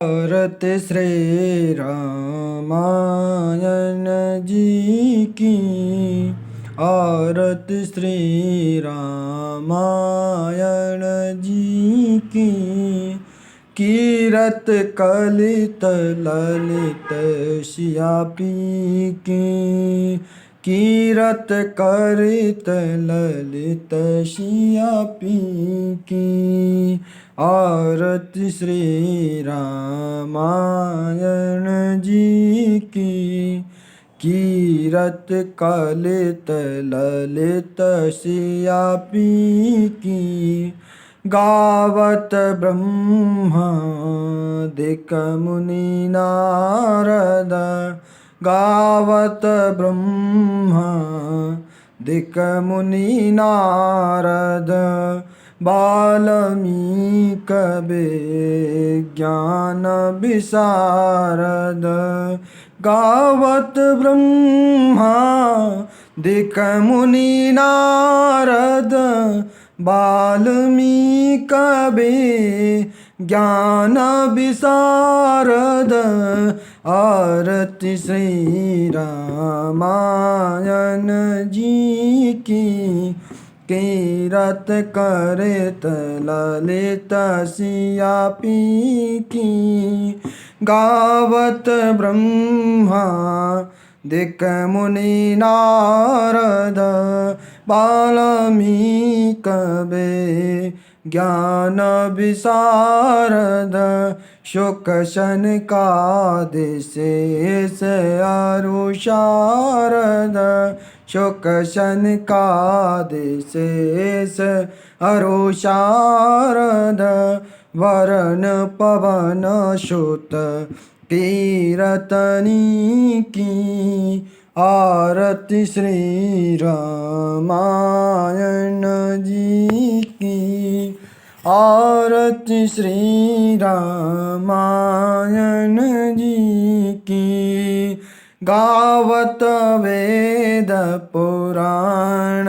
भारत श्री रामायण जी की। आरत श्री रामायण जी की। कीरत कलित ललित श्यापी की। कीरत करित ललित श्यापी की। आरती श्री रामायण जी की। कीरत कलित ललित श्यापी की। गावत ब्रह्मादिक मुनि नारद। गावत ब्रह्मादिक मुनि नारद। वाल्मीकि विज्ञान विशारद। गावत ब्रह्मादिक मुनि नारद। वाल्मीकि विज्ञान विशारद। आरती श्री रामायण जी की। कीरत करित ललित श्यापी की। गावत ब्रह्मादिक मुनि नारद। वाल्मीकि विज्ञान विशारद। शुक शनकादिशेष अरु शारद। शुक शनकादिशेष अरु शारद। वरण पवन सुत कीरतनी की। आरती श्री रामायण जी की। आरती श्री रामायण जी की। गावत वेद पुराण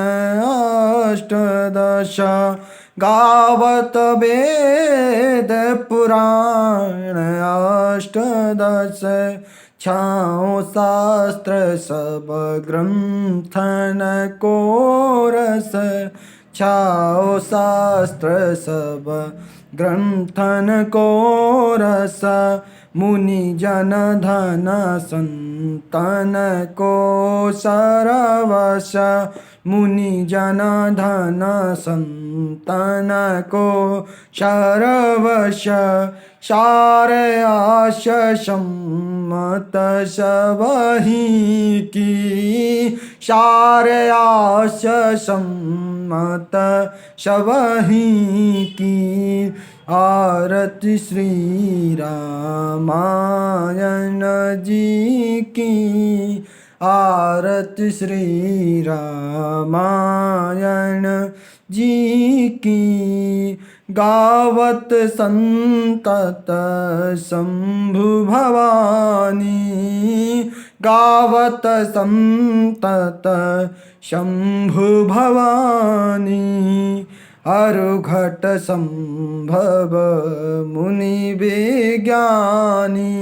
अष्टदश। गावत वेद पुराण अष्टदश। छाओ शास्त्र सब ग्रंथन को रस। छाओ शास्त्र सब ग्रंथन को रस। मुनि जन धन संतन को सरवश। मुनि जन धन संतन को शरवश। सार आश सम्मत सबहि की। सार आश सम्मत सबहि की। आरती श्री रामायण जी की। आरती श्री रामायण जी की। गावत संतत शंभु भवानी। गावत संतत शंभु भवानी। अरुघट संभव मुनि विज्ञानी।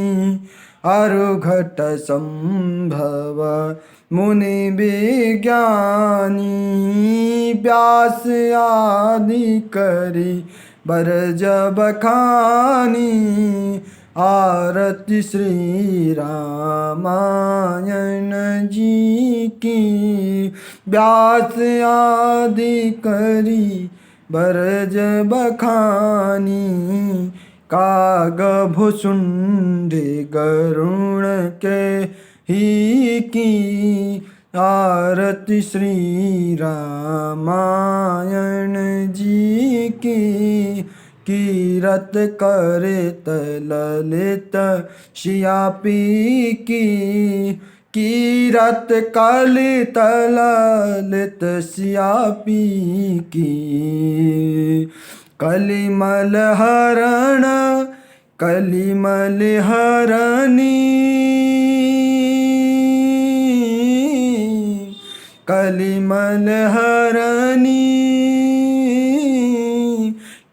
अरुघट संभव मुनि विज्ञानी। व्यास आदि करी बरज बखानी। आरती श्री रामायण जी की। व्यास आदि करी बरज बखानी। काग भुसुंडी गरुण के ही की। आरती श्री रामायण जी की। कीरत करित ललित श्यापी की। कीरत कलित ललित श्यापी की। कलिमल हरण कलिमल हरणी। कलिमल हरणी।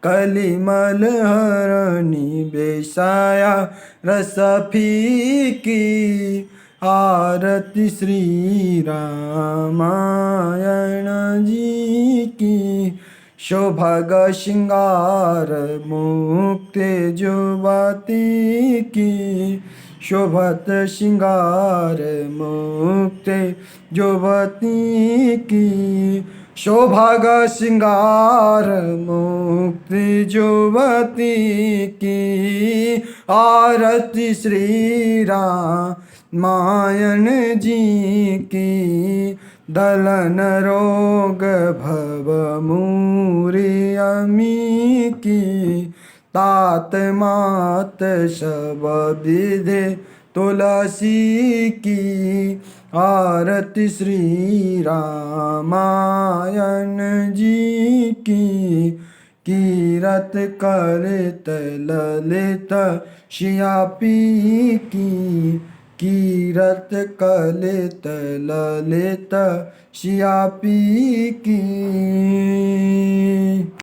कलिमल हरणी बेसाया रस फीकी आरती श्री रामायण जी की शोभग श्रृंगार मुक्ते जुबती की शोभत श्रृंगार मुक्ते जुबती की शोभग श्रृंगार मुक्ति जुबती की आरती श्री रामायण जी की दलन रोग भव मूरी अमी की तात मात सब विधे तुलसी की आरती श्री रामायण जी की कीरत कलित ललित शियापी की कीरत कलित ललित शियापी की।